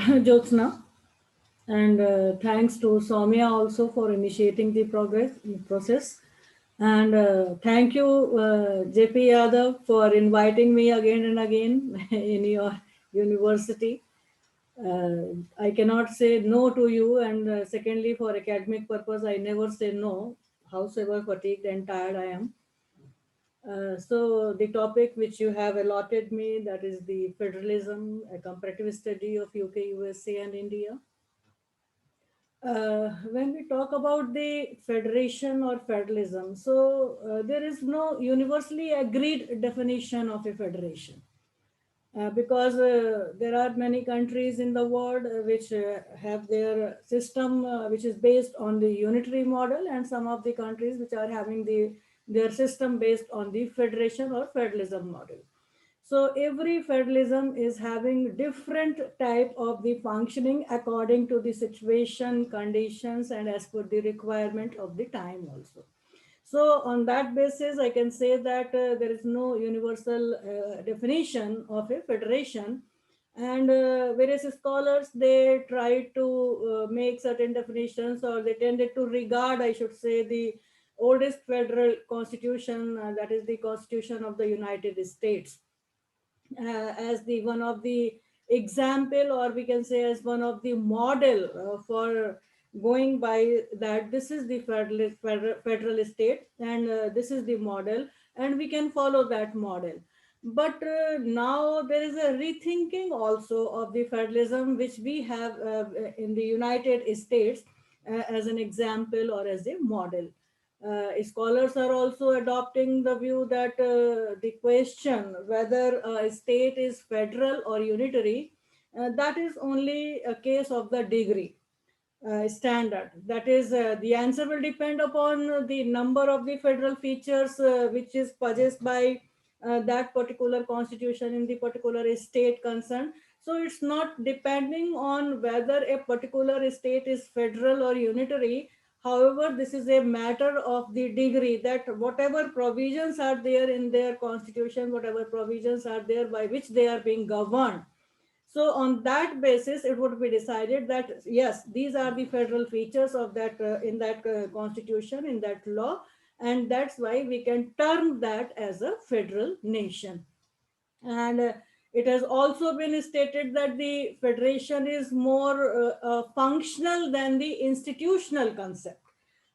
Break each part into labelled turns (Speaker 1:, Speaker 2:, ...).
Speaker 1: Jyotsna, and thanks to Soumya also for initiating the process. And thank you, JP Yadav, for inviting me again and again in your university. I cannot say no to you, and secondly, for academic purpose, I never say no, howsoever fatigued and tired I am. So the topic which you have allotted me, that is the federalism, a comparative study of UK, USA, and India. When we talk about the federation or federalism, so there is no universally agreed definition of a federation. Because there are many countries in the world which have their system which is based on the unitary model, and some of the countries which are having their system based on the federation or federalism model. So every federalism is having different type of the functioning according to the situation, conditions, and as per the requirement of the time also. So on that basis, I can say that there is no universal definition of a federation, and various scholars they try to make certain definitions, or they tended to regard, I should say, the oldest federal constitution, that is the Constitution of the United States, as the one of the example, or we can say as one of the model for going by that this is the federal state, and this is the model, and we can follow that model. But now there is a rethinking also of the federalism which we have in the United States, as an example or as a model. Scholars are also adopting the view that the question whether a state is federal or unitary, that is only a case of the degree standard. That is, the answer will depend upon the number of the federal features which is possessed by that particular constitution in the particular state concerned. So it's not depending on whether a particular state is federal or unitary. However, this is a matter of the degree, that whatever provisions are there in their constitution, whatever provisions are there by which they are being governed, so on that basis, it would be decided that yes, these are the federal features of that in that constitution, in that law, and that's why we can term that as a federal nation. And it has also been stated that the federation is more functional than the institutional concept.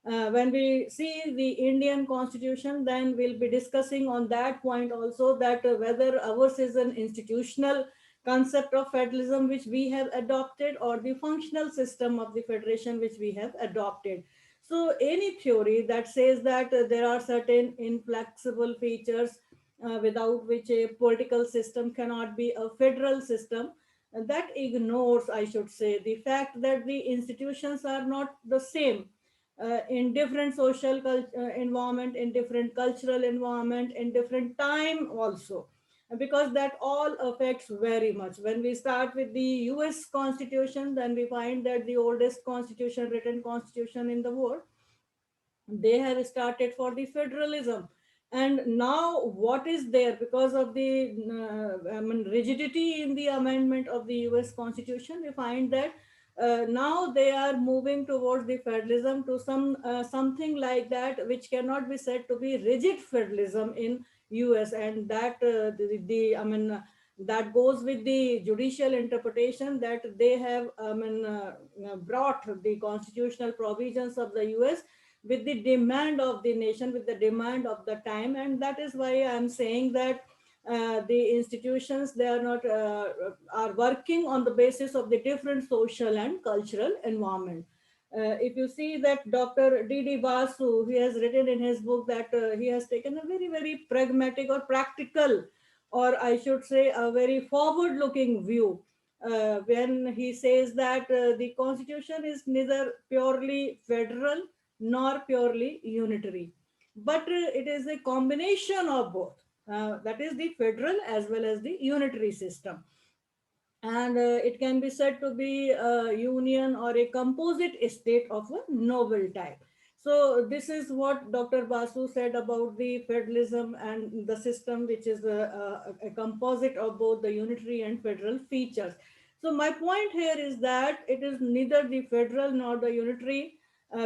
Speaker 1: When we see the Indian constitution, then we'll be discussing on that point also, that whether ours is an institutional concept of federalism which we have adopted, or the functional system of the federation which we have adopted. So any theory that says that there are certain inflexible features without which a political system cannot be a federal system, that ignores, I should say, the fact that the institutions are not the same in different social environment, in different cultural environment, in different time also, because that all affects very much. When we start with the US Constitution, then we find that the oldest constitution, written constitution in the world, they have started for the federalism. And now what is there, because of the rigidity in the amendment of the US Constitution, we find that now they are moving towards the federalism to something like that, which cannot be said to be rigid federalism in US. And that that goes with the judicial interpretation, that they have brought the constitutional provisions of the US with the demand of the nation, with the demand of the time. And that is why I'm saying that the institutions, they are not are working on the basis of the different social and cultural environment. If you see that Dr. D.D. Basu, he has written in his book that he has taken a very, very pragmatic or practical, or I should say a very forward looking view, when he says that the constitution is neither purely federal nor purely unitary, but it is a combination of both. That is the federal as well as the unitary system. And it can be said to be a union or a composite state of a novel type. So this is what Dr. Basu said about the federalism and the system, which is a composite of both the unitary and federal features. So my point here is that it is neither the federal nor the unitary.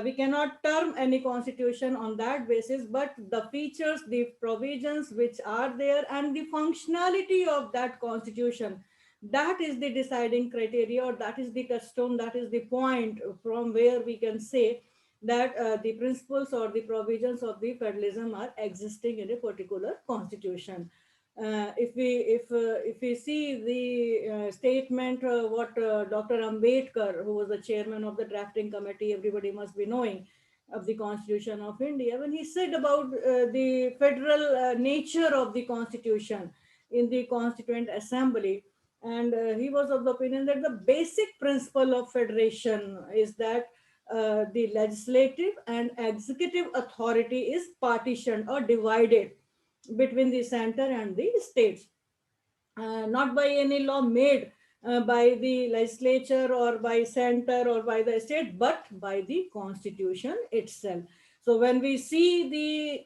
Speaker 1: We cannot term any constitution on that basis, but the features, the provisions which are there, and the functionality of that constitution, that is the deciding criteria, or that is the touchstone, that is the point from where we can say that the principles or the provisions of the federalism are existing in a particular constitution. If we see the statement what Dr. Ambedkar, who was the chairman of the drafting committee, everybody must be knowing, of the Constitution of India, when he said about the federal nature of the Constitution in the Constituent Assembly, and he was of the opinion that the basic principle of federation is that the legislative and executive authority is partitioned or divided between the center and the states, not by any law made by the legislature or by center or by the state, but by the constitution itself. So when we see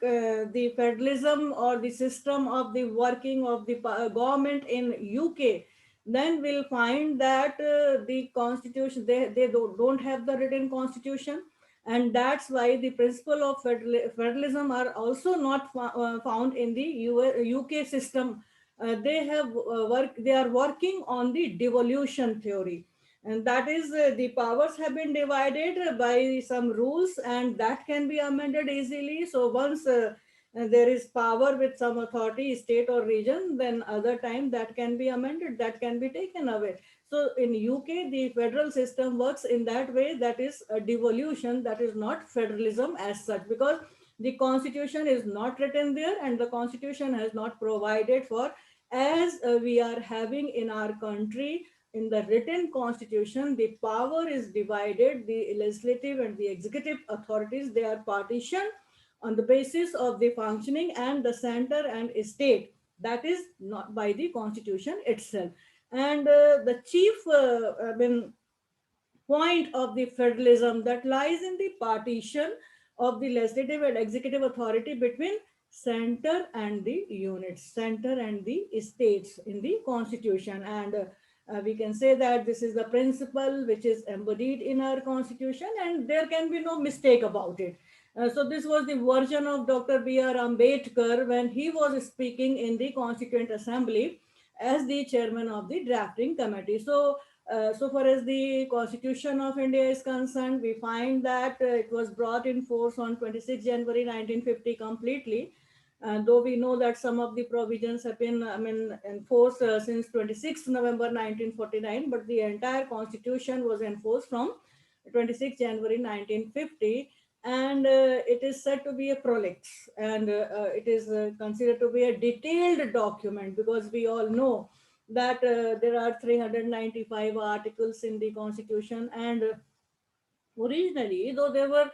Speaker 1: the federalism or the system of the working of the government in UK, then we'll find that the constitution, they don't have the written constitution, and that's why the principle of federalism are also not found in the UK system. They are working on the devolution theory, and that is the powers have been divided by some rules, and that can be amended easily. So once there is power with some authority, state or region, then other time that can be amended, that can be taken away. So in UK, the federal system works in that way. That is a devolution, that is not federalism as such, because the constitution is not written there, and the constitution has not provided for, as we are having in our country. In the written constitution, the power is divided, the legislative and the executive authorities, they are partitioned on the basis of the functioning and the center and state. That is not by the constitution itself. And the chief point of the federalism that lies in the partition of the legislative and executive authority between center and the units, center and the states in the constitution. And we can say that this is the principle which is embodied in our constitution, and there can be no mistake about it. So this was the version of Dr. B.R. Ambedkar when he was speaking in the Constituent Assembly as the chairman of the drafting committee. So far as the Constitution of India is concerned, we find that it was brought in force on 26 January 1950 completely. Though we know that some of the provisions have been, enforced since 26 November 1949, but the entire Constitution was enforced from 26 January 1950, and it is said to be a prolix, and it is considered to be a detailed document, because we all know that there are 395 articles in the constitution, and originally, though there were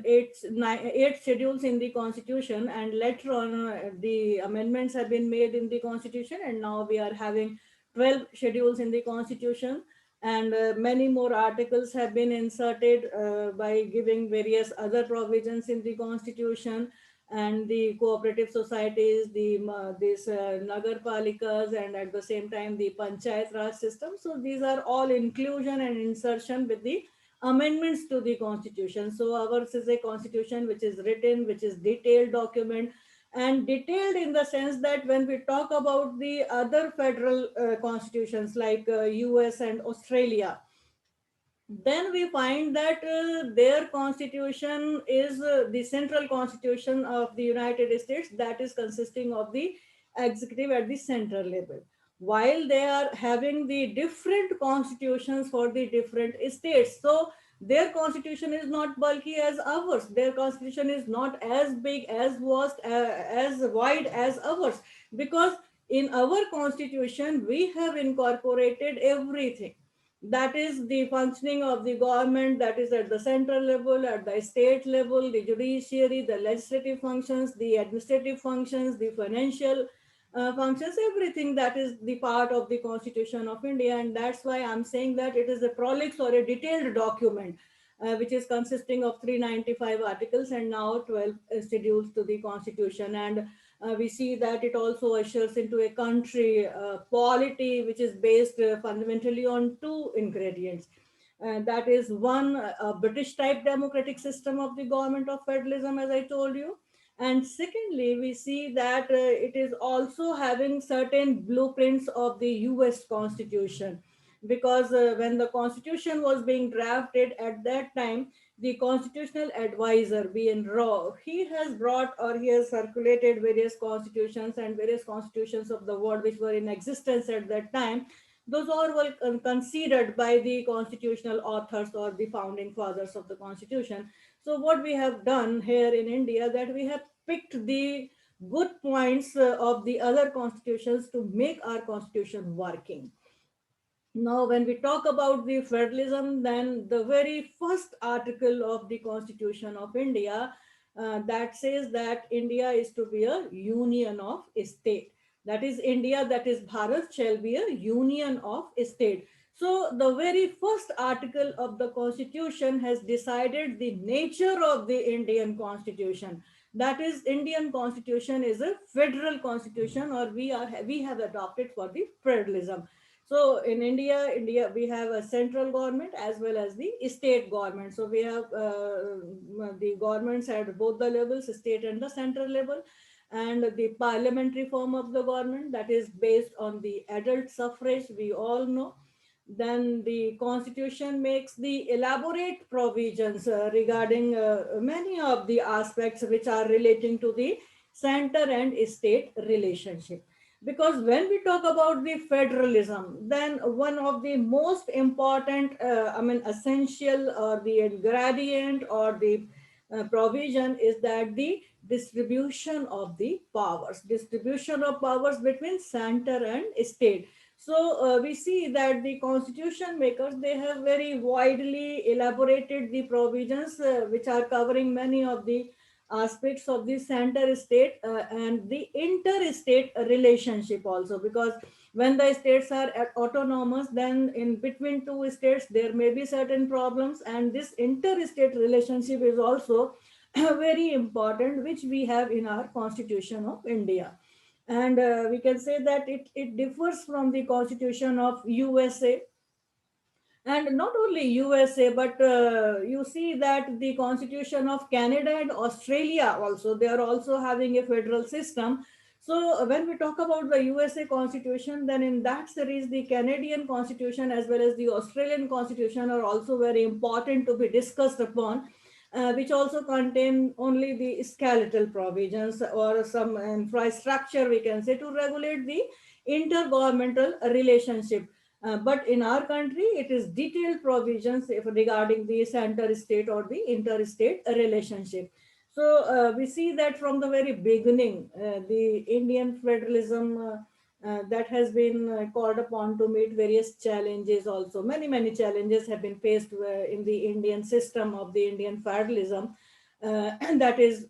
Speaker 1: eight schedules in the constitution, and later on the amendments have been made in the constitution, and now we are having 12 schedules in the constitution, and many more articles have been inserted by giving various other provisions in the constitution, and the cooperative societies, the these nagar palikas, and at the same time the panchayat raj system. So these are all inclusion and insertion with the amendments to the constitution. So ours is a constitution which is written, which is detailed document, and detailed in the sense that when we talk about the other federal constitutions like US and Australia, then we find that their constitution is the central constitution of the United States, that is consisting of the executive at the central level, while they are having the different constitutions for the different states. So their constitution is not bulky as ours, their constitution is not as big, as vast, as wide as ours, because in our constitution we have incorporated everything, that is the functioning of the government, that is at the central level, at the state level, the judiciary, the legislative functions, the administrative functions, the financial functions, everything that is the part of the Constitution of India. And that's why I'm saying that it is a prolix or a detailed document which is consisting of 395 articles and now 12 schedules to the Constitution. And We see that it also ushers into a country polity which is based fundamentally on two ingredients. That is one, a British type democratic system of the government of federalism, as I told you. And secondly, we see that it is also having certain blueprints of the US Constitution. Because when the Constitution was being drafted at that time, the constitutional advisor, B.N. Rao, he has brought or he has circulated various constitutions and various constitutions of the world which were in existence at that time. Those all were considered by the constitutional authors or the founding fathers of the Constitution. So what we have done here in India, that we have picked the good points of the other constitutions to make our constitution working. Now, when we talk about the federalism, then the very first article of the Constitution of India that says that India is to be a union of state. That is, India, that is Bharat, shall be a union of state. So, the very first article of the Constitution has decided the nature of the Indian Constitution. That is, Indian Constitution is a federal constitution, or we have adopted for the federalism. So in India, we have a central government as well as the state government. So we have the governments at both the levels, state and the central level, and the parliamentary form of the government that is based on the adult suffrage. We all know. Then the constitution makes the elaborate provisions regarding many of the aspects which are relating to the center and state relationship. Because when we talk about the federalism, then one of the most important, essential or the ingredient or the provision is that the distribution of the powers, distribution of powers between center and state. So we see that the constitution makers, they have very widely elaborated the provisions which are covering many of the aspects of the center state and the interstate relationship also. Because when the states are autonomous, then in between two states there may be certain problems, and this interstate relationship is also very important, which we have in our Constitution of India. And we can say that it differs from the Constitution of USA. And not only USA, but you see that the Constitution of Canada and Australia also, they are also having a federal system. So when we talk about the USA Constitution, then in that series, the Canadian Constitution as well as the Australian Constitution are also very important to be discussed upon, which also contain only the skeletal provisions or some infrastructure, we can say, to regulate the intergovernmental relationship. But in our country, it is detailed provisions regarding the center state or the interstate relationship. So we see that from the very beginning, the Indian federalism that has been called upon to meet various challenges also. Many challenges have been faced in the Indian system of the Indian federalism. And that is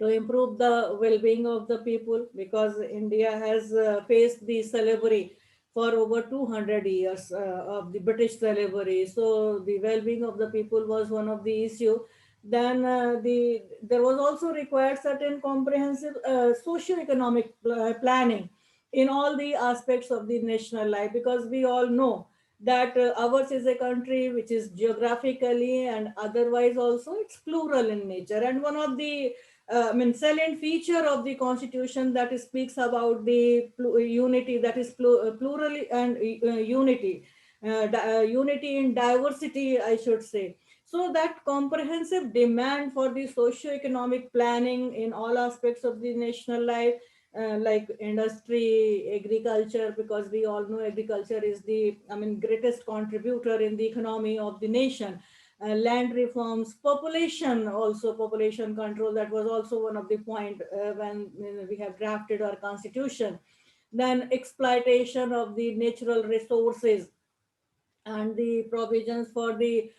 Speaker 1: to improve the well-being of the people, because India has faced the slavery for over 200 years of the British slavery. So the well-being of the people was one of the issue. Then there was also required certain comprehensive socio-economic planning in all the aspects of the national life, because we all know that ours is a country which is geographically and otherwise also it's plural in nature. And one of the salient feature of the constitution that speaks about the unity, that is plural and unity in diversity, I should say. So that comprehensive demand for the socio-economic planning in all aspects of the national life, like industry, agriculture, because we all know agriculture is the, greatest contributor in the economy of the nation. Land reforms, population, also population control, that was also one of the point when we have drafted our constitution. Then exploitation of the natural resources and the provisions for the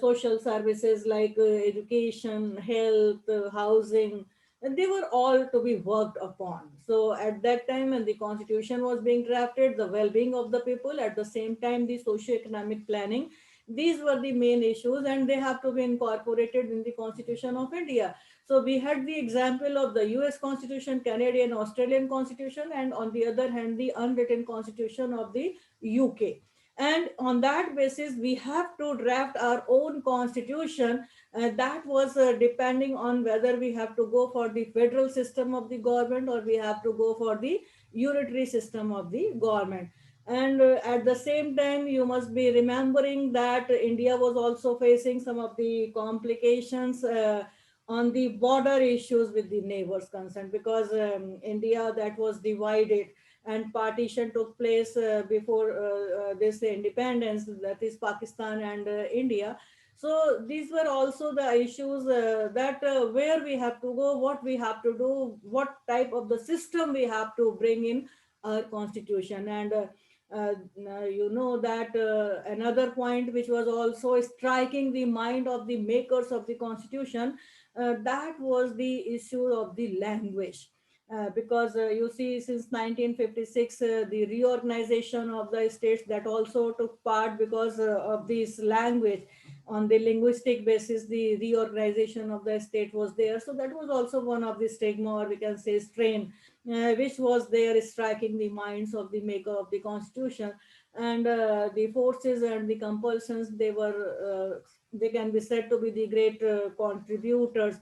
Speaker 1: social services like education, health, housing, and they were all to be worked upon. So at that time when the constitution was being drafted, the well-being of the people, at the same time the socio-economic planning, These were the main issues, and they have to be incorporated in the Constitution of India. So we had the example of the US Constitution, Canadian, Australian Constitution, and on the other hand, the unwritten Constitution of the UK. And on that basis, we have to draft our own constitution. That was depending on whether we have to go for the federal system of the government or we have to go for the unitary system of the government. And at the same time, you must be remembering that India was also facing some of the complications on the border issues with the neighbors concerned, because India that was divided and partition took place before this independence, that is Pakistan and India. So these were also the issues that where we have to go, what we have to do, what type of the system we have to bring in our constitution. And you know that another point which was also striking the mind of the makers of the constitution, that was the issue of the language. Because you see, since 1956, the reorganization of the states that also took part because of this language. On the linguistic basis, the reorganization of the state was there. So that was also one of the stigma, or we can say strain, which was there striking the minds of the maker of the constitution. And the forces and the compulsions, they can be said to be the great contributors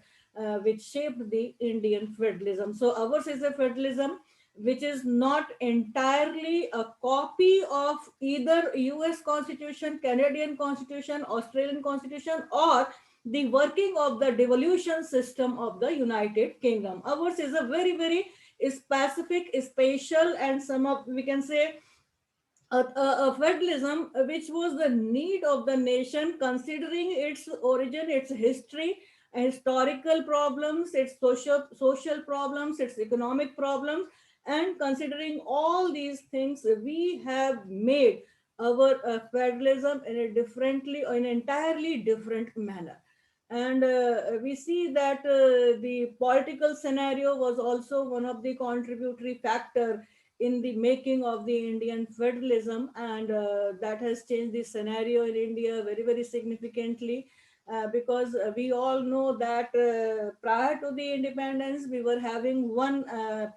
Speaker 1: which shaped the Indian federalism. So ours is a federalism which is not entirely a copy of either US Constitution, Canadian Constitution, Australian Constitution, or the working of the devolution system of the United Kingdom. Ours is a very, very specific, spatial, and some of, we can say, a federalism which was the need of the nation, considering its origin, its history, historical problems, its social problems, its economic problems, and considering all these things, we have made our federalism in a differently, in an entirely different manner. And we see that the political scenario was also one of the contributory factor in the making of the Indian federalism, and that has changed the scenario in India very, very significantly. Because we all know that prior to the independence, we were having one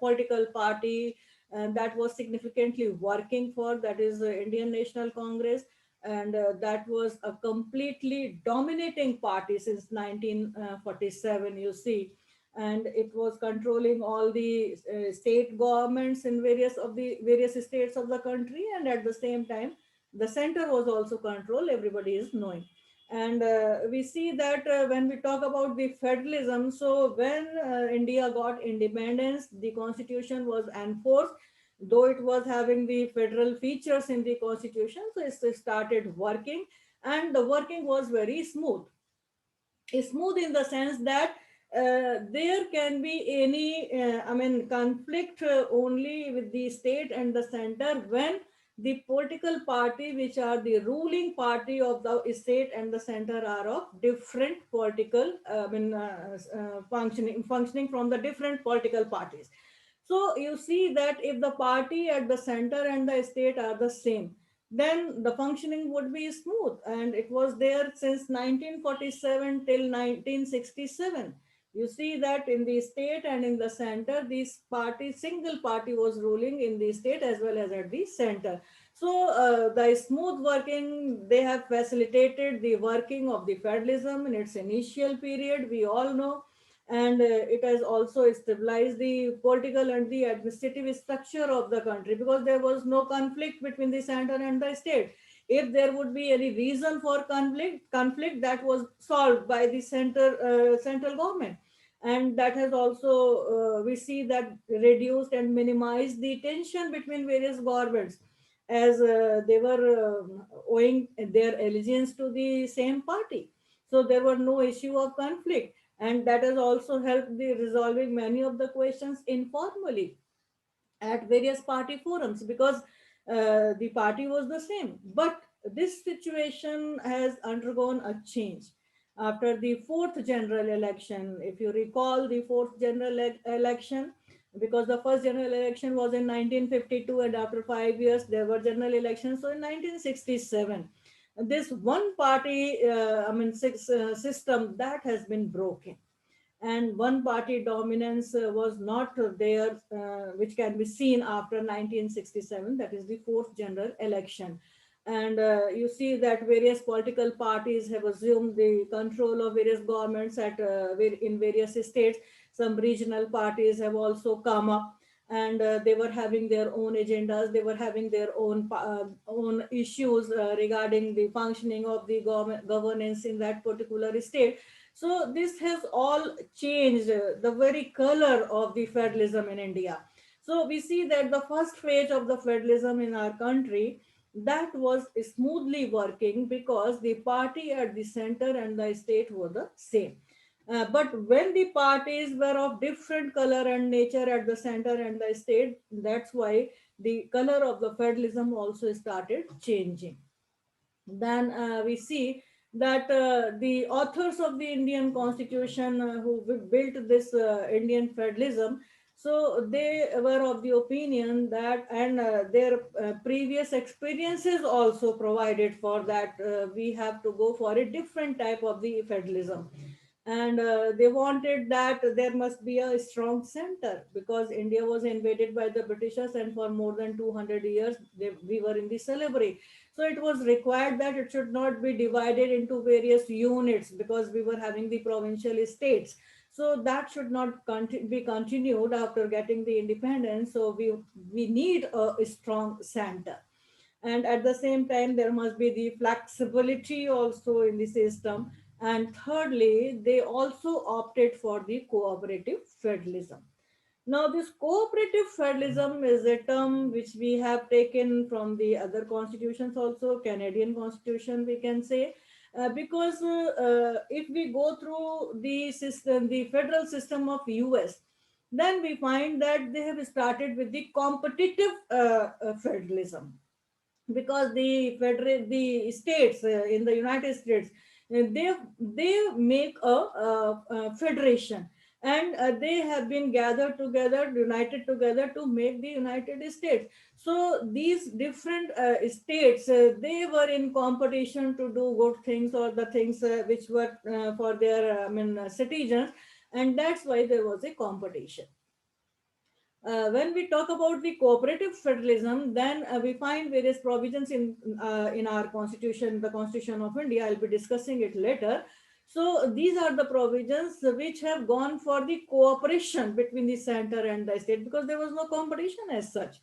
Speaker 1: political party that was significantly working for, that is the Indian National Congress, and that was a completely dominating party since 1947, you see. And it was controlling all the state governments in various states of the country, and at the same time the center was also controlled, everybody is knowing. And we see that when we talk about the federalism, so when India got independence, the constitution was enforced, though it was having the federal features in the constitution. So it started working, and the working was very smooth. Smooth in the sense that there can be any conflict only with the state and the center when the political party which are the ruling party of the state and the center are of different political functioning from the different political parties. So you see that if the party at the center and the state are the same, then the functioning would be smooth. And it was there since 1947 till 1967. You see that in the state and in the center, this party, single party was ruling in the state as well as at the center. So the smooth working, they have facilitated the working of the federalism in its initial period, we all know. And it has also stabilized the political and the administrative structure of the country, because there was no conflict between the center and the state. If there would be any reason for conflict that was solved by the central government. And that has also we see that reduced and minimized the tension between various governments, as they were owing their allegiance to the same party. So there were no issue of conflict, and that has also helped the resolving many of the questions informally at various party forums, because the party was the same. But this situation has undergone a change after the fourth general election. If you recall the fourth general election, because the first general election was in 1952, and after 5 years there were general elections. So in 1967, this one party, system that has been broken, and one party dominance was not there, which can be seen after 1967, that is the fourth general election. And you see that various political parties have assumed the control of various governments in various states. Some regional parties have also come up, and they were having their own agendas, they were having their own issues regarding the functioning of the governance in that particular state. So this has all changed the very color of the federalism in India. So we see that the first phase of the federalism in our country, that was smoothly working because the party at the center and the state were the same. But when the parties were of different color and nature at the center and the state, that's why the color of the federalism also started changing. Then we see that the authors of the Indian Constitution, who built this Indian federalism, so they were of the opinion that, and their previous experiences also provided for that, we have to go for a different type of the federalism. And they wanted that there must be a strong center, because India was invaded by the Britishers, and for more than 200 years we were in the slavery. So it was required that it should not be divided into various units, because we were having the provincial states. So that should not be continued after getting the independence. So we need a strong center. And at the same time, there must be the flexibility also in the system. And thirdly, they also opted for the cooperative federalism. Now, this cooperative federalism is a term which we have taken from the other constitutions also, Canadian Constitution, we can say, because if we go through the system, the federal system of US, then we find that they have started with the competitive federalism, because the states in the United States, they make a federation, and they have been gathered together, united together to make the United States. So these different states, they were in competition to do good things, or the things which were for their citizens, and that's why there was a competition. When we talk about the cooperative federalism, then we find various provisions in our constitution, the Constitution of India. I'll be discussing it later. So these are the provisions which have gone for the cooperation between the center and the state, because there was no competition as such.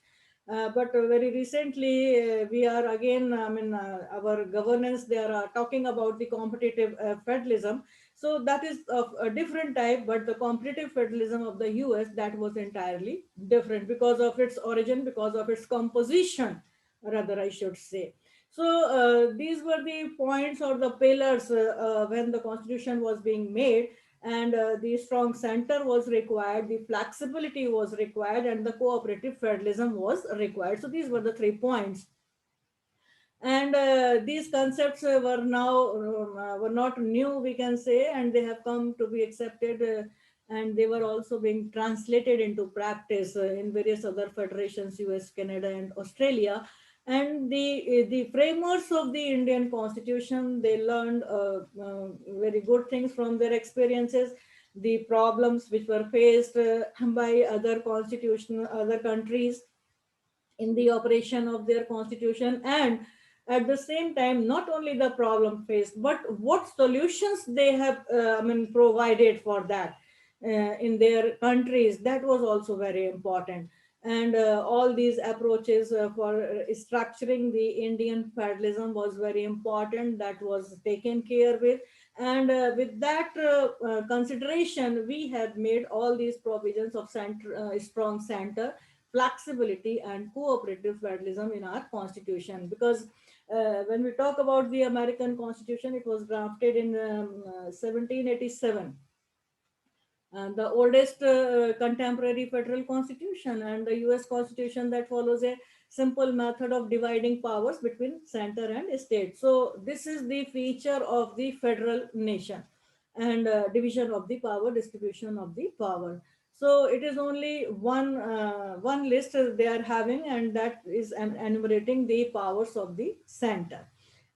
Speaker 1: But very recently, we are again, our governance, they are talking about the competitive federalism. So that is of a different type, but the competitive federalism of the US, that was entirely different because of its origin, because of its composition, rather I should say. So these were the points or the pillars when the constitution was being made, and the strong center was required, the flexibility was required, and the cooperative federalism was required. So these were the 3 points. And these concepts were not new, we can say, and they have come to be accepted, and they were also being translated into practice in various other federations, US, Canada, and Australia. And the framers of the Indian Constitution, they learned very good things from their experiences, the problems which were faced by other countries in the operation of their constitution, and at the same time, not only the problem faced, but what solutions they have provided for that in their countries, that was also very important. And all these approaches for structuring the Indian federalism was very important, that was taken care with. And with that consideration, we have made all these provisions of strong center, flexibility, and cooperative federalism in our constitution. Because when we talk about the American Constitution, it was drafted in 1787, and the oldest contemporary federal constitution, and the US Constitution that follows a simple method of dividing powers between center and state. So this is the feature of the federal nation, and division of the power, distribution of the power. So it is only one list they are having, and that is enumerating the powers of the center.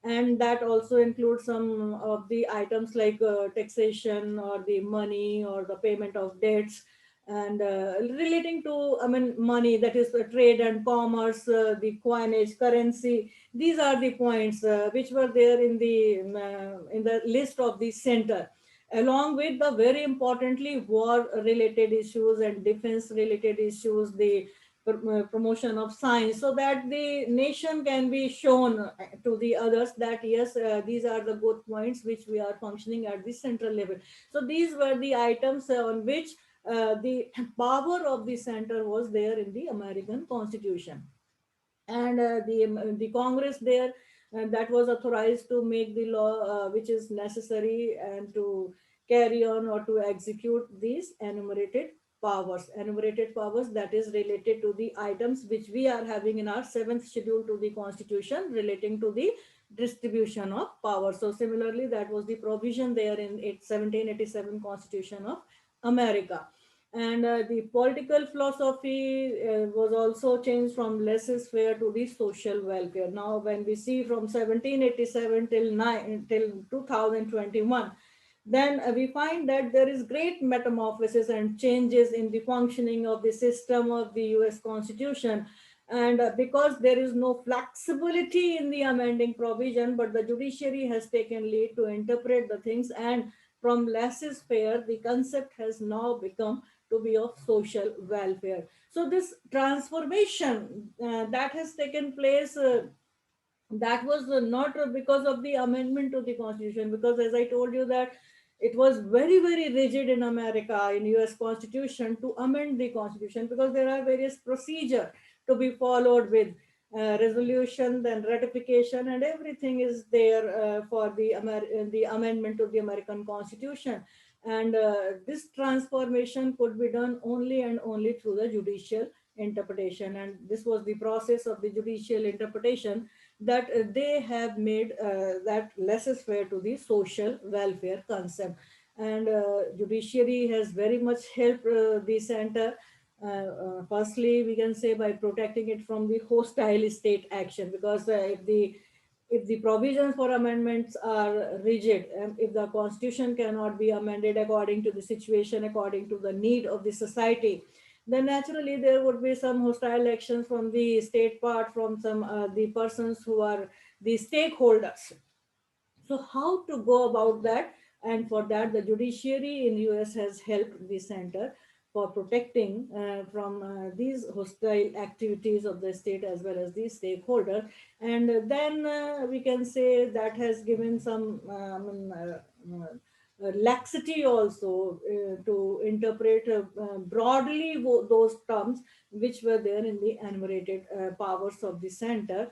Speaker 1: and that also includes some of the items like taxation or the money or the payment of debts, and relating to, I mean, money, that is the trade and commerce, the coinage, currency. These are the points which were there in the list of the center, along with the very importantly war related issues and defense related issues, the promotion of science, so that the nation can be shown to the others that yes, these are the good points which we are functioning at the central level. So these were the items on which the power of the center was there in the American Constitution. And the Congress there, that was authorized to make the law which is necessary and to carry on or to execute these enumerated powers, that is related to the items which we are having in our seventh schedule to the Constitution, relating to the distribution of power. So similarly, that was the provision there in 1787 Constitution of America. And the political philosophy was also changed from laissez-faire to the social welfare. Now when we see from 1787 till 2021, then we find that there is great metamorphosis and changes in the functioning of the system of the US Constitution. And because there is no flexibility in the amending provision, but the judiciary has taken lead to interpret the things, and from laissez-faire, the concept has now become to be of social welfare. So this transformation that has taken place, that was not because of the amendment to the Constitution, because as I told you that it was very very rigid in America, in US Constitution, to amend the Constitution, because there are various procedure to be followed with resolution, then ratification, and everything is there for the amendment to the American Constitution. And this transformation could be done only and only through the judicial interpretation, and this was the process of the judicial interpretation, that they have made that laissez-faire to the social welfare concept. And judiciary has very much helped the center. Firstly, we can say by protecting it from the hostile state action, because if the provisions for amendments are rigid, and if the Constitution cannot be amended according to the situation, according to the need of the society, then naturally there would be some hostile actions from the state part, from some the persons who are the stakeholders. So how to go about that? And for that, the judiciary in US has helped the center for protecting from these hostile activities of the state as well as the stakeholder. And then we can say that has given some laxity also to interpret broadly those terms which were there in the enumerated powers of the center,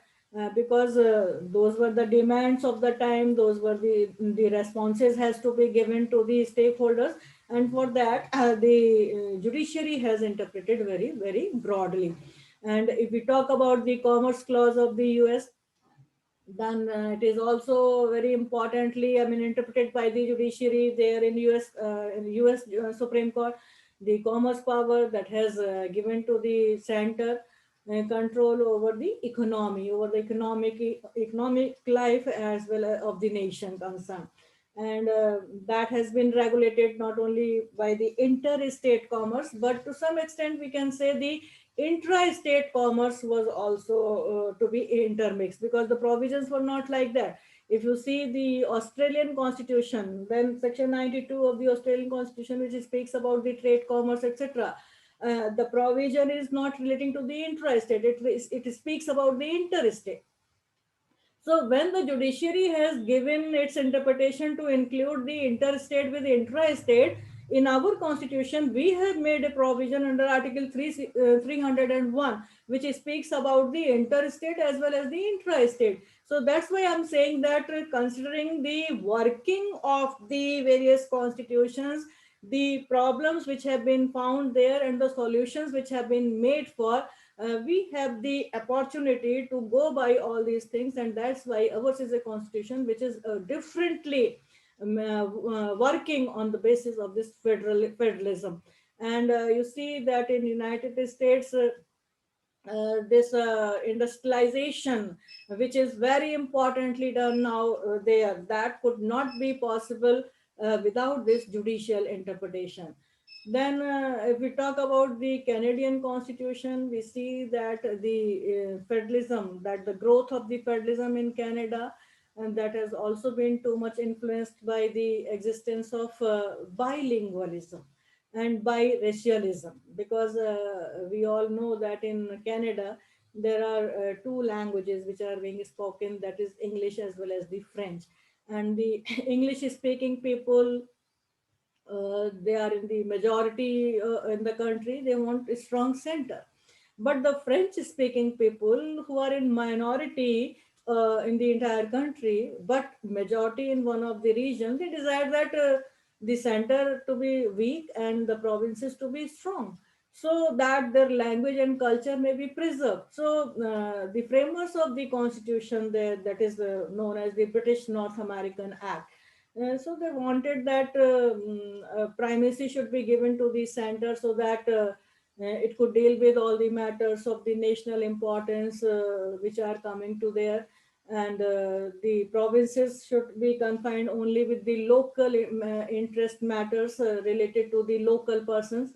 Speaker 1: because those were the demands of the time, those were the responses has to be given to the stakeholders, and for that the judiciary has interpreted very very broadly. And if we talk about the Commerce Clause of the US, then it is also very importantly, I mean, interpreted by the judiciary there in US Supreme Court. The commerce power that has given to the center control over the economy, over the economic life as well as of the nation concerned. And that has been regulated not only by the interstate commerce, but to some extent we can say the intra-state commerce was also to be intermixed, because the provisions were not like that. If you see the Australian Constitution, then section 92 of the Australian Constitution, which speaks about the trade, commerce, etc., the provision is not relating to the intra-state, it speaks about the interstate. So when the judiciary has given its interpretation to include the interstate with intra-state, in our constitution, we have made a provision under Article 301, which speaks about the interstate as well as the intra-state. So that's why I'm saying that considering the working of the various constitutions, the problems which have been found there and the solutions which have been made for, we have the opportunity to go by all these things, and that's why ours is a constitution which is differently working on the basis of this federalism. And you see that in United States, this industrialization, which is very importantly done now there, that could not be possible without this judicial interpretation. Then, if we talk about the Canadian Constitution, we see that the federalism, that the growth of the federalism in Canada, and that has also been too much influenced by the existence of bilingualism and biracialism, because we all know that in Canada there are two languages which are being spoken, that is English as well as the French. And the English speaking people, they are in the majority in the country, they want a strong center. But the French speaking people who are in minority in the entire country, but majority in one of the regions, they desire that the center to be weak and the provinces to be strong, so that their language and culture may be preserved. So the framers of the constitution there, that is known as the British North American Act, so they wanted that primacy should be given to the center, so that it could deal with all the matters of the national importance which are coming to there, and the provinces should be confined only with the local interest matters related to the local persons.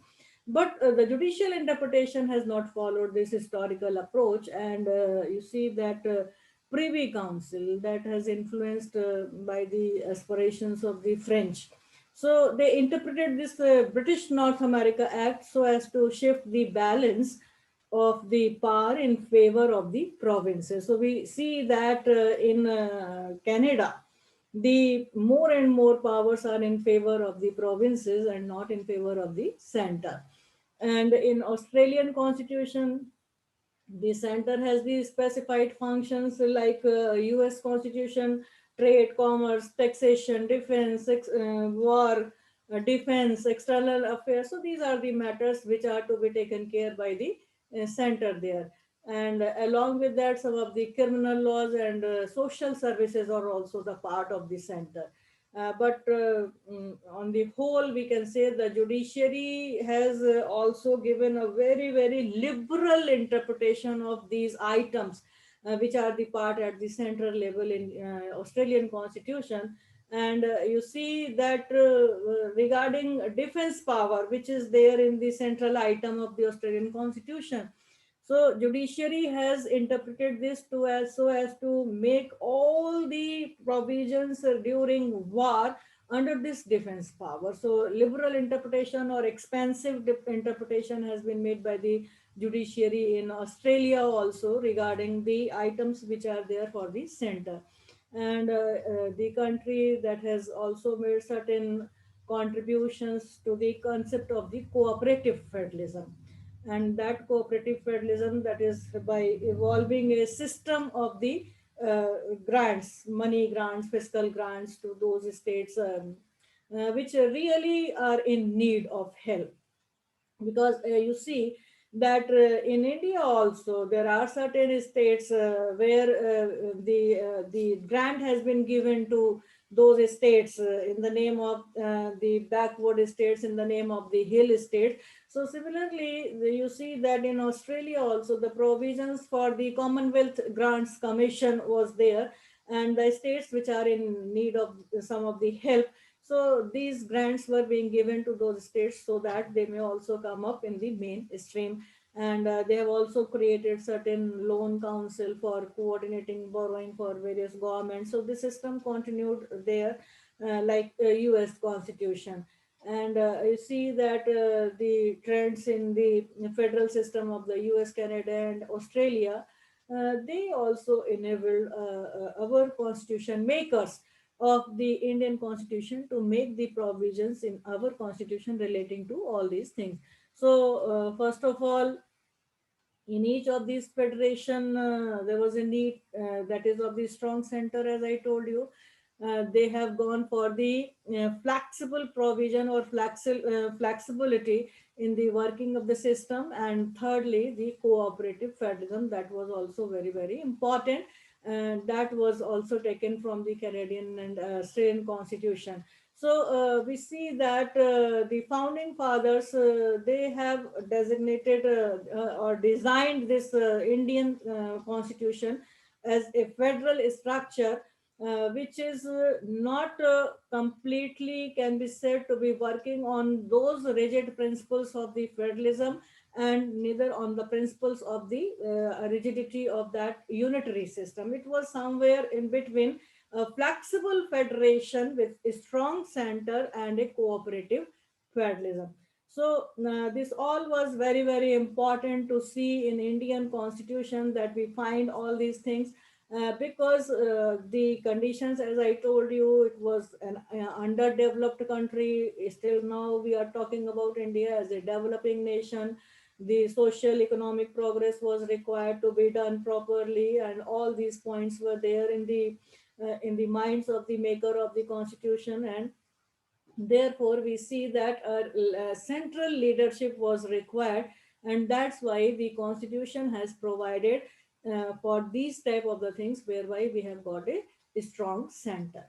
Speaker 1: But the judicial interpretation has not followed this historical approach, and you see that Privy Council that has influenced by the aspirations of the French. So they interpreted this British North America Act so as to shift the balance of the power in favor of the provinces. So we see that in Canada, the more and more powers are in favor of the provinces and not in favor of the center. And in Australian constitution, the center has the specified functions like US constitution: trade, commerce, taxation, defense, war, defense, external affairs. So these are the matters which are to be taken care by the center there. And along with that, some of the criminal laws and social services are also the part of the center. But on the whole, we can say the judiciary has also given a very, very liberal interpretation of these items, which are the part at the central level in Australian constitution. And you see that regarding defense power, which is there in the central item of the Australian constitution, so judiciary has interpreted this to as so as to make all the provisions during war under this defense power. So liberal interpretation or expansive interpretation has been made by the judiciary in Australia also regarding the items which are there for the center. And the country that has also made certain contributions to the concept of the cooperative federalism, and that cooperative federalism, that is by evolving a system of the uh, grants, money grants, fiscal grants to those states which really are in need of help. Because you see that in India also there are certain states where the grant has been given to those states in the name of the backward states, in the name of the hill states. So similarly, you see that in Australia also the provisions for the Commonwealth Grants Commission was there, and the states which are in need of some of the help, so these grants were being given to those states so that they may also come up in the mainstream. And they have also created certain loan council for coordinating borrowing for various governments. So the system continued there, like US Constitution. And you see that the trends in the federal system of the US, Canada, and Australia, they also enabled our constitution makers of the Indian constitution to make the provisions in our constitution relating to all these things. So, first of all, in each of these federation, there was a need that is of the strong center, as I told you. They have gone for the flexible provision or flexibility in the working of the system, and thirdly, the cooperative federalism, that was also very, very important, and that was also taken from the Canadian and Australian constitution. We see that the founding fathers, they have designated or designed this Indian constitution as a federal structure, which is not completely can be said to be working on those rigid principles of the federalism, and neither on the principles of the rigidity of that unitary system. It was somewhere in between, a flexible federation with a strong center and a cooperative federalism. This all was very, very important to see in Indian constitution, that we find all these things, because the conditions, as I told you, it was an underdeveloped country. Still now we are talking about India as a developing nation. The social economic progress was required to be done properly, and all these points were there in the minds of the maker of the constitution. And therefore we see that a central leadership was required, and that's why the constitution has provided for these type of the things, whereby we have got a strong center.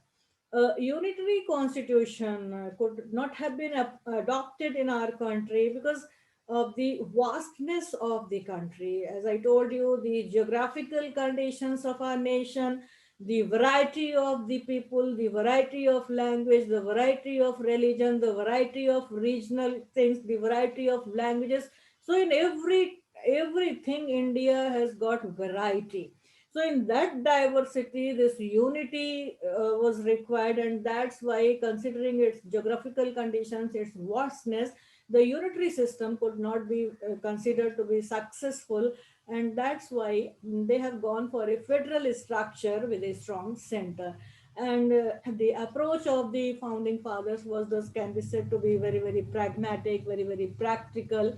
Speaker 1: A unitary constitution could not have been adopted in our country because of the vastness of the country. As I told you, the geographical conditions of our nation, the variety of the people, the variety of language, the variety of religion, the variety of regional things, the variety of languages. So in everything, India has got variety. So in that diversity, this unity was required, and that's why, considering its geographical conditions, its vastness, the unitary system could not be considered to be successful, and that's why they have gone for a federal structure with a strong center. And the approach of the founding fathers was, thus can be said to be very, very pragmatic, very, very practical,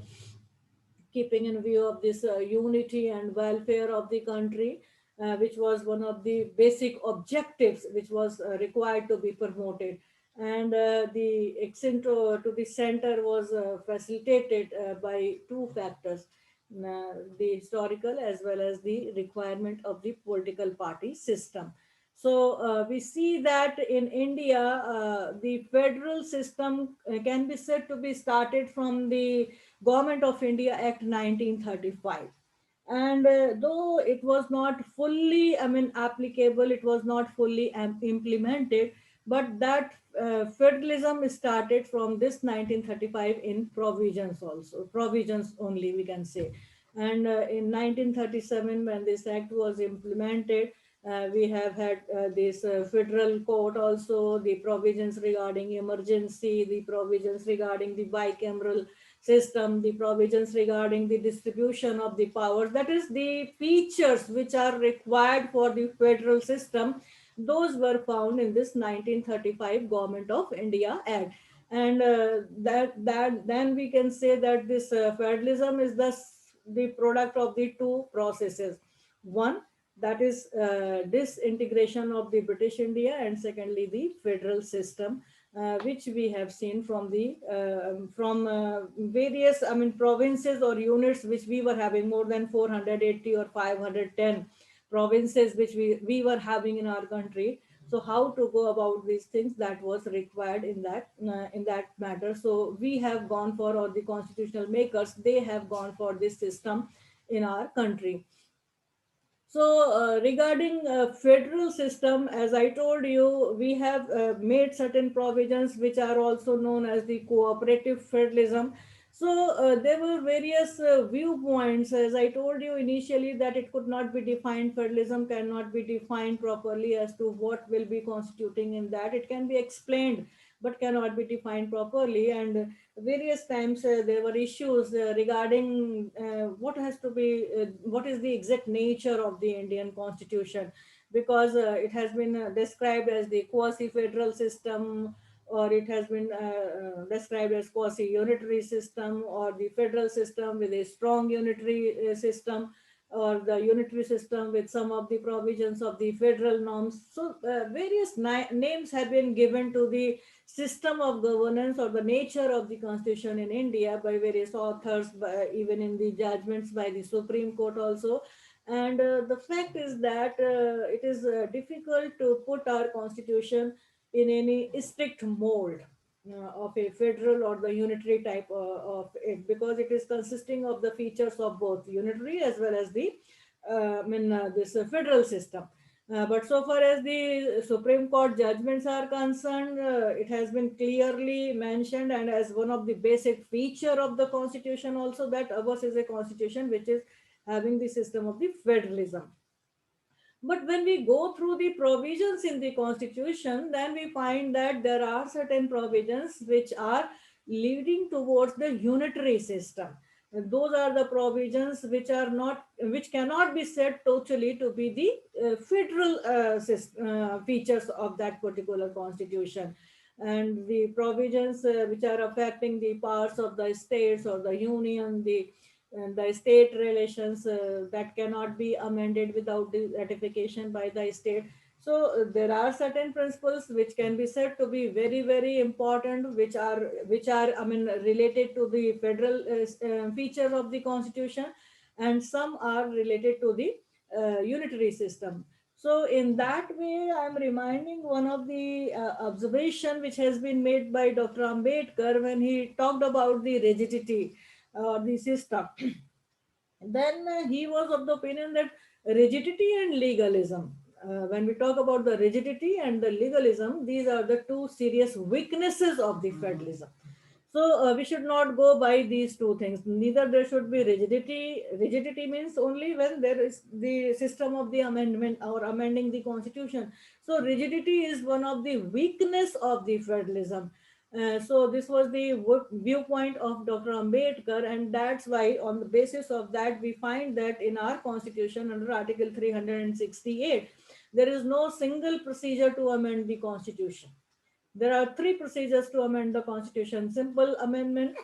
Speaker 1: keeping in view of this unity and welfare of the country, which was one of the basic objectives which was required to be promoted. And the extent to the center was facilitated by two factors, the historical as well as the requirement of the political party system. We see that in India, the federal system can be said to be started from the Government of India Act 1935. And though it was not fully, I mean, applicable, it was not fully implemented, but that federalism started from this 1935 in provisions also, provisions only, we can say. And in 1937, when this act was implemented, we have had this federal court also, the provisions regarding emergency, the provisions regarding the bicameral system, the provisions regarding the distribution of the powers, that is the features which are required for the federal system, those were found in this 1935 Government of India Act. And that then we can say that this federalism is the product of the two processes. One, that is disintegration of the British India, and secondly the federal system, which we have seen from the from various, I mean, provinces or units, which we were having more than 480 or 510 provinces which we were having in our country. So how to go about these things, that was required in that matter. So we have gone for, or the constitutional makers, they have gone for this system in our country. Regarding federal system, as I told you, we have made certain provisions which are also known as the cooperative federalism. There were various viewpoints. As I told you initially, that it could not be defined, federalism cannot be defined properly as to what will be constituting in that. It can be explained, but cannot be defined properly. And various times there were issues regarding what is the exact nature of the Indian constitution, because it has been described as the quasi federal system, or it has been described as quasi unitary system, or the federal system with a strong unitary system, or the unitary system with some of the provisions of the federal norms. Various names have been given to the system of governance or the nature of the constitution in India by various authors, even in the judgments by the Supreme Court also. And the fact is that it is difficult to put our constitution in any strict mold of a federal or the unitary type of it, because it is consisting of the features of both unitary as well as the this federal system. But so far as the Supreme Court judgments are concerned, it has been clearly mentioned and as one of the basic feature of the constitution also, that ours is a constitution which is having the system of the federalism. But when we go through the provisions in the constitution, then we find that there are certain provisions which are leading towards the unitary system. Those are the provisions which are not, which cannot be said totally to be the federal features of that particular constitution. And the provisions which are affecting the parts of the states or the union, the state relations that cannot be amended without the ratification by the state. So there are certain principles which can be said to be very very important, which are I mean related to the federal features of the constitution, and some are related to the unitary system. So in that way, I'm reminding one of the observation which has been made by Dr. Ambedkar when he talked about the rigidity or the system. Then he was of the opinion that rigidity and legalism, when we talk about the rigidity and the legalism, these are the two serious weaknesses of the federalism. So we should not go by these two things. Neither there should be rigidity. Rigidity means only when there is the system of the amendment or amending the constitution. So rigidity is one of the weakness of the federalism. So this was the viewpoint of Dr. Ambedkar, and that's why on the basis of that we find that in our constitution under Article 368 there is no single procedure to amend the constitution. There are three procedures to amend the constitution: simple amendment,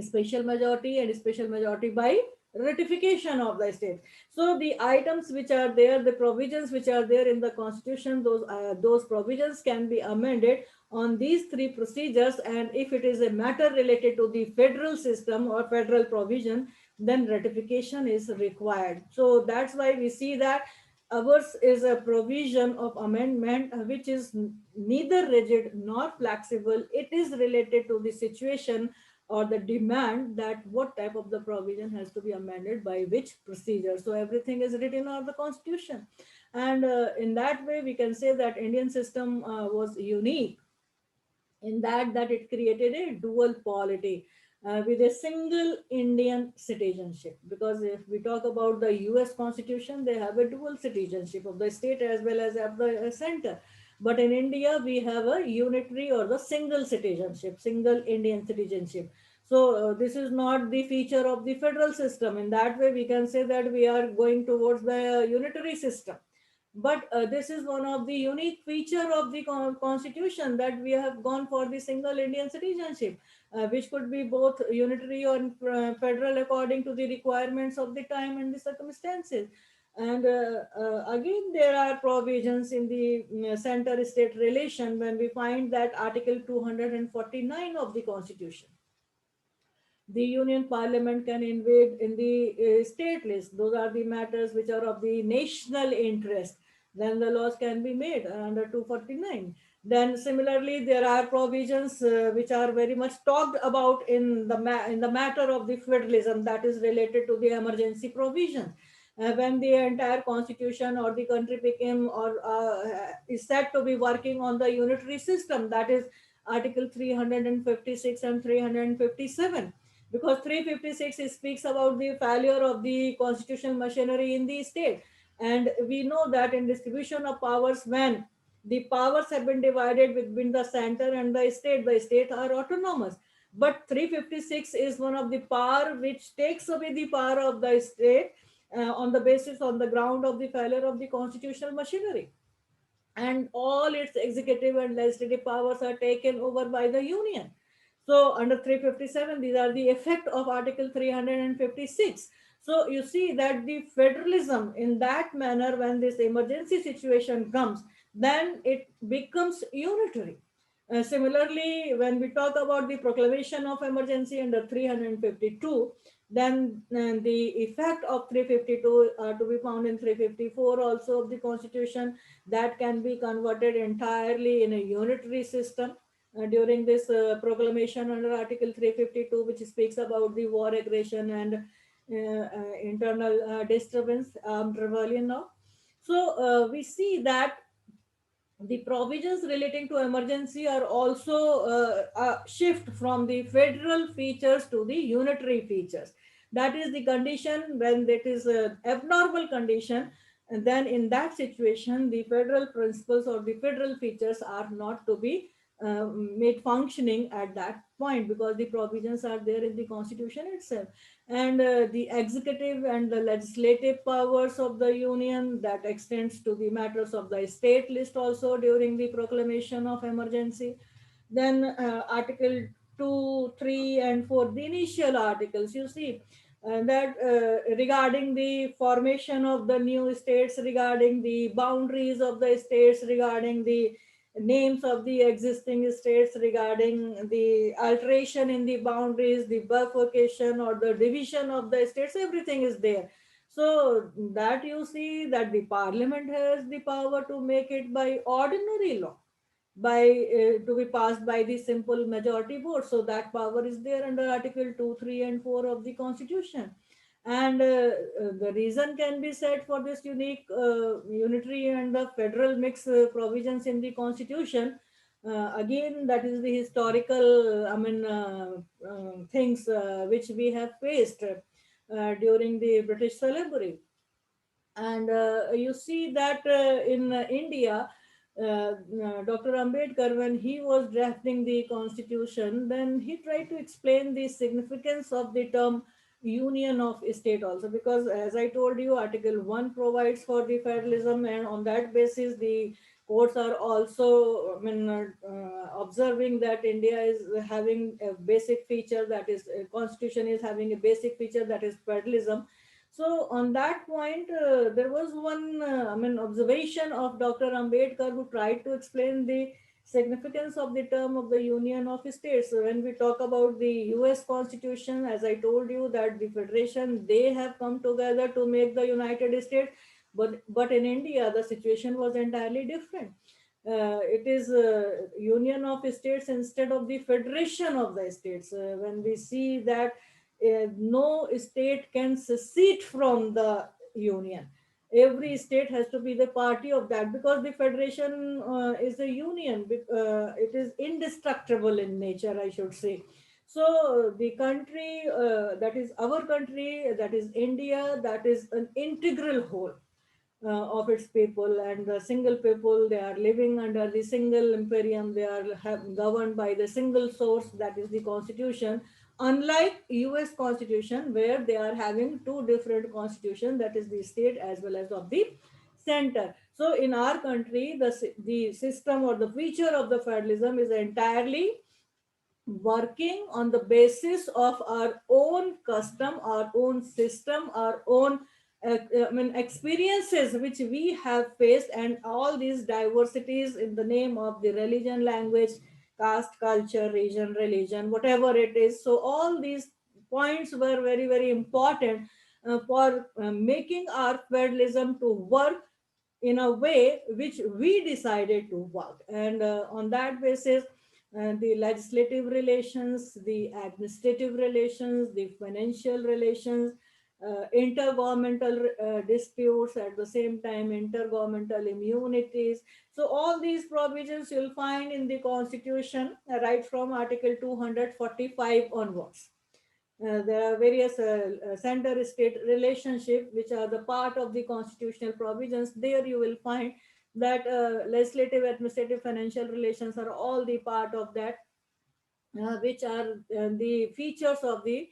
Speaker 1: special majority, and special majority by ratification of the state. So the items which are there, the provisions which are there in the constitution, those provisions can be amended on these three procedures. And if it is a matter related to the federal system or federal provision, then ratification is required. So that's why we see that ours is a provision of amendment which is neither rigid nor flexible. It is related to the situation or the demand that what type of the provision has to be amended by which procedure. So everything is written on the constitution. And in that way, we can say that Indian system was unique in that it created a dual polity with a single Indian citizenship. Because if we talk about the US Constitution, they have a dual citizenship of the state as well as of the center. But in India, we have a unitary or the single citizenship, single Indian citizenship. So this is not the feature of the federal system. In that way, we can say that we are going towards the unitary system. But this is one of the unique feature of the constitution, that we have gone for the single Indian citizenship, which could be both unitary or federal according to the requirements of the time and the circumstances. And again, there are provisions in the center state relation when we find that Article 249 of the constitution, the union parliament can invade in the state list. Those are the matters which are of the national interest. Then the laws can be made under 249. Then similarly, there are provisions which are very much talked about in the matter of the federalism, that is related to the emergency provision. When the entire constitution or the country became or is said to be working on the unitary system, that is Article 356 and 357. Because 356 speaks about the failure of the constitutional machinery in the state. And we know that in distribution of powers, when the powers have been divided between the center and the state are autonomous. But 356 is one of the power which takes away the power of the state on the ground of the failure of the constitutional machinery, and all its executive and legislative powers are taken over by the union. So under 357, these are the effect of Article 356. So you see that the federalism in that manner, when this emergency situation comes, then it becomes unitary. Similarly, when we talk about the proclamation of emergency under 352, Then the effect of 352 to be found in 354 also of the constitution, that can be converted entirely in a unitary system during this proclamation under article 352, which speaks about the war aggression and internal disturbance, rebellion now. So we see that the provisions relating to emergency are also a shift from the federal features to the unitary features. That is the condition when it is an abnormal condition, and then in that situation the federal principles or the federal features are not to be made functioning at that point, because the provisions are there in the constitution itself. And the executive and the legislative powers of the union, that extends to the matters of the state list also during the proclamation of emergency. Then article 2, 3 and 4, the initial articles, you see that regarding the formation of the new states, regarding the boundaries of the states, regarding the names of the existing states, regarding the alteration in the boundaries, the bifurcation or the division of the states, everything is there. So that you see that the parliament has the power to make it by ordinary law, by to be passed by the simple majority vote. So that power is there under article 2, 3 and 4 of the constitution. And the reason can be said for this unique unitary and the federal mix provisions in the constitution. Again, that is the historical things which we have faced during the British slavery. And you see that in India, Dr. Ambedkar, when he was drafting the constitution, then he tried to explain the significance of the term union of state also, because as I told you, Article 1 provides for the federalism, and on that basis, the courts are also observing that India is having a basic feature, that is, constitution is having a basic feature, that is federalism. So on that point, there was one, observation of Dr. Ambedkar, who tried to explain the significance of the term of the Union of States. So when we talk about the U.S. Constitution, as I told you, that the federation, they have come together to make the United States, but in India the situation was entirely different. It is Union of States instead of the Federation of the States. When we see that no state can secede from the union, every state has to be the party of that, because the federation is a union. It is indestructible in nature, I should say. So the country, that is our country, that is India, that is an integral whole of its people, and the single people, they are living under the single imperium, they are governed by the single source, that is the constitution. Unlike US constitution, where they are having two different constitution, that is the state as well as of the center. So in our country, the system or the feature of the federalism is entirely working on the basis of our own custom, our own system, our own experiences which we have faced, and all these diversities in the name of the religion, language, caste, culture, region, religion, whatever it is. So all these points were very, very important for making our federalism to work in a way which we decided to work. And on that basis, the legislative relations, the administrative relations, the financial relations, intergovernmental disputes, at the same time intergovernmental immunities. So all these provisions you'll find in the constitution right from article 245 onwards. There are various center state relationship which are the part of the constitutional provisions. There you will find that legislative, administrative, financial relations are all the part of that, which are the features of the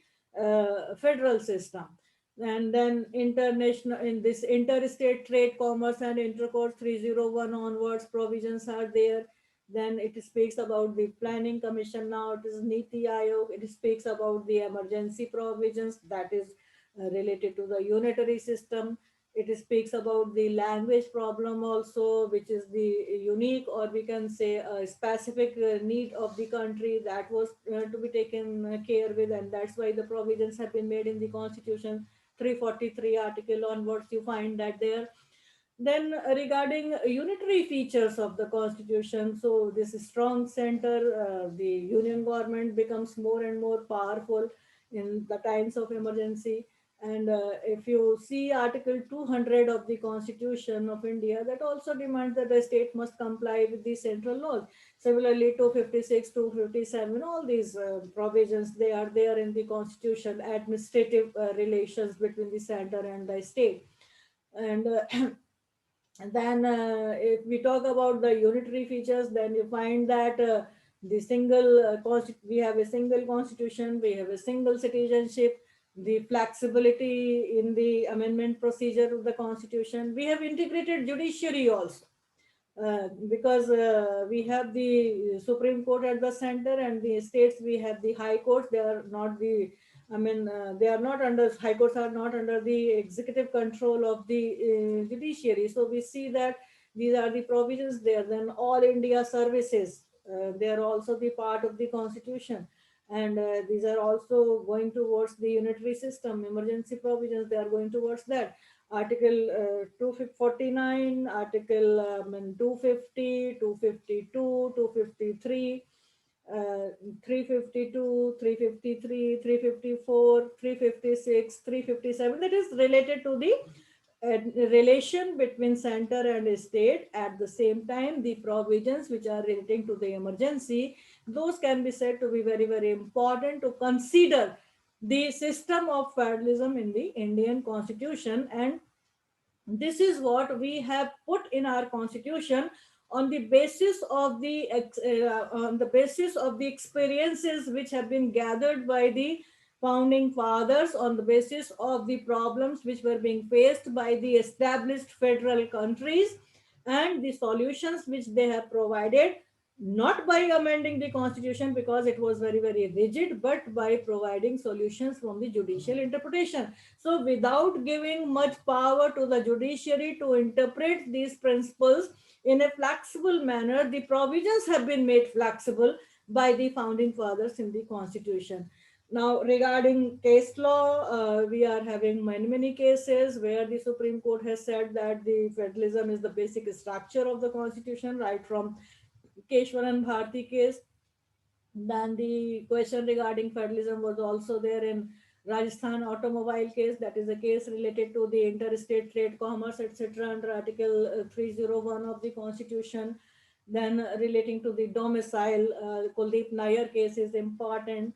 Speaker 1: federal system. And then international, in this interstate trade, commerce and intercourse 301 onwards provisions are there. Then it speaks about the planning commission, now it is Niti Aayog. It speaks about the emergency provisions, that is related to the unitary system. It speaks about the language problem also, which is the unique, or we can say a specific need of the country that was to be taken care with, and that's why the provisions have been made in the constitution. 343 article onwards, you find that there. Then regarding unitary features of the constitution, so this strong center, the union government becomes more and more powerful in the times of emergency. And if you see article 200 of the constitution of India, that also demands that the state must comply with the central laws. Similarly, 256, 257, all these provisions, they are there in the constitution, administrative relations between the center and the state. And and then, if we talk about the unitary features, then you find that the we have a single constitution, we have a single citizenship, the flexibility in the amendment procedure of the constitution. We have integrated judiciary also, because we have the Supreme Court at the center, and the states we have the high courts. They are not the, I mean, they are not under, high courts are not under the executive control of the judiciary. So we see that these are the provisions there. Then all India services, they are also the part of the constitution. And these are also going towards the unitary system, emergency provisions, they are going towards that. Article 249, Article 250, 252, 253, 352, 353, 354, 356, 357. That is related to the relation between center and state. At the same time, the provisions which are relating to the emergency, those can be said to be very, very important to consider the system of federalism in the Indian constitution. And this is what we have put in our constitution on the basis of the experiences which have been gathered by the founding fathers, on the basis of the problems which were being faced by the established federal countries, and the solutions which they have provided, not by amending the constitution because it was very, very rigid, but by providing solutions from the judicial interpretation. So without giving much power to the judiciary to interpret these principles in a flexible manner, the provisions have been made flexible by the founding fathers in the constitution. Now, regarding case law, we are having many, many cases where the Supreme Court has said that the federalism is the basic structure of the constitution, right from Keshwaran Bharti case. Then the question regarding federalism was also there in Rajasthan automobile case. That is a case related to the interstate trade, commerce, etc. under Article 301 of the Constitution. Then relating to the domicile, Kuldeep Nair case is important.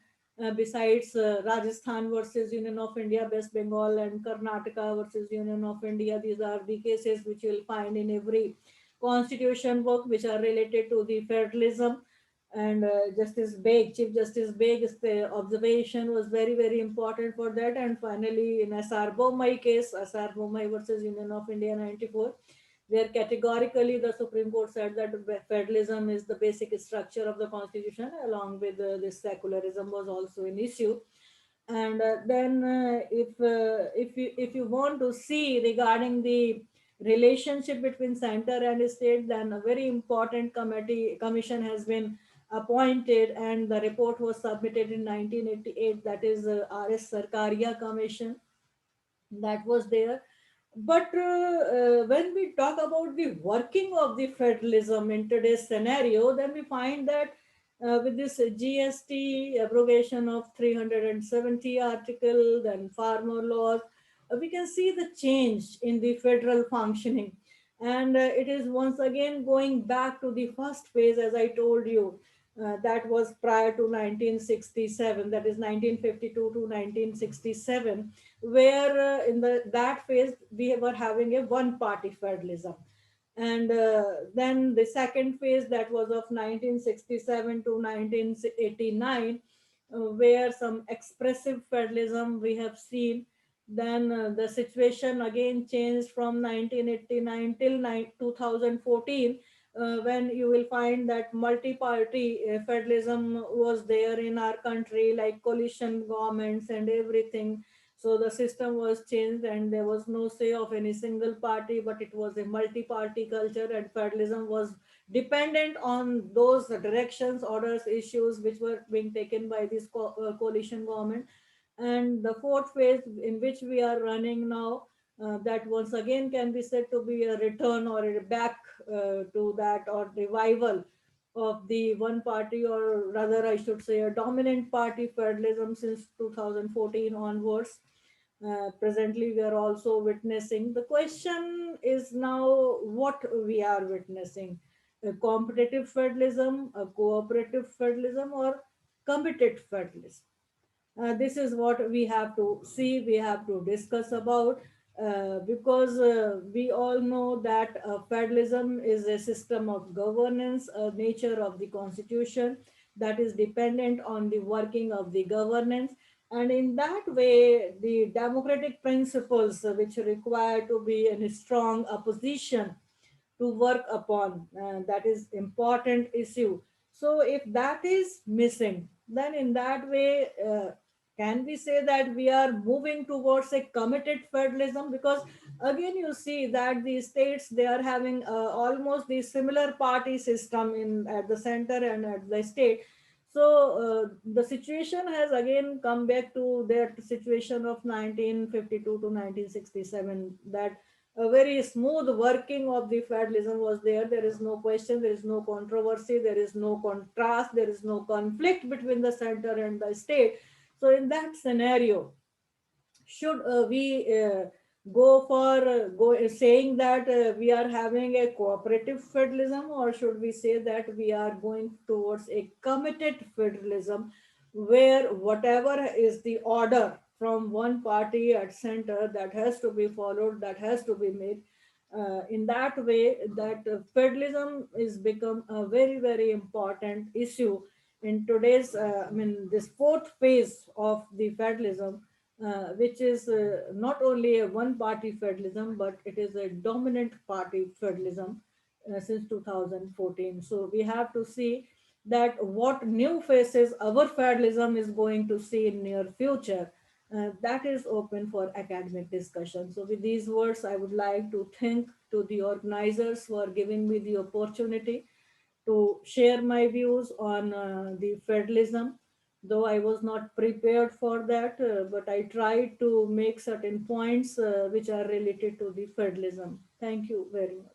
Speaker 1: Besides Rajasthan versus Union of India, West Bengal, and Karnataka versus Union of India, these are the cases which you will find in every constitution book which are related to the federalism. And Chief Justice Beg's the observation was very, very important for that. And finally, in SR Bommai case, SR Bommai versus Union of India 94, where categorically the Supreme Court said that federalism is the basic structure of the constitution, along with this secularism was also an issue. And then if you want to see regarding the relationship between center and state, then a very important commission has been appointed, and the report was submitted in 1988. That is RS Sarkaria Commission, that was there. But when we talk about the working of the federalism in today's scenario, then we find that with this GST abrogation of 370 article, then farmer laws, we can see the change in the federal functioning. And it is once again going back to the first phase, as I told you, that was prior to 1967, that is 1952 to 1967, where in that phase we were having a one party federalism. And then the second phase, that was of 1967 to 1989, where some expressive federalism we have seen. Then the situation again changed from 1989 till 2014, when you will find that multi-party federalism was there in our country, like coalition governments and everything. So the system was changed and there was no say of any single party, but it was a multi-party culture, and federalism was dependent on those directions, orders, issues which were being taken by this coalition government. And the fourth phase in which we are running now, that once again can be said to be a return or a back to that, or revival of the one party, or rather I should say a dominant party federalism since 2014 onwards. Presently we are also witnessing. The question is now what we are witnessing: a competitive federalism, a cooperative federalism, or committed federalism. This is what we have to see, we have to discuss about, because we all know that federalism is a system of governance, a nature of the constitution that is dependent on the working of the governance. And in that way, the democratic principles which require to be in a strong opposition to work upon, that is important issue. So if that is missing, then in that way, can we say that we are moving towards a committed federalism? Because again you see that the states, they are having almost the similar party system in at the center and at the state. So the situation has again come back to that situation of 1952 to 1967, that a very smooth working of the federalism was there. There is no question, there is no controversy, there is no contrast, there is no conflict between the center and the state. So in that scenario, should we go for saying that we are having a cooperative federalism, or should we say that we are going towards a committed federalism, where whatever is the order from one party at center, that has to be followed, that has to be made. In that way, that federalism is become a very very important issue in today's this fourth phase of the federalism, which is not only a one party federalism, but it is a dominant party federalism since 2014. So we have to see that what new faces our federalism is going to see in near future. That is open for academic discussion. So with these words, I would like to thank to the organizers for giving me the opportunity to share my views on the federalism. Though I was not prepared for that, but I tried to make certain points which are related to the federalism. Thank you very much.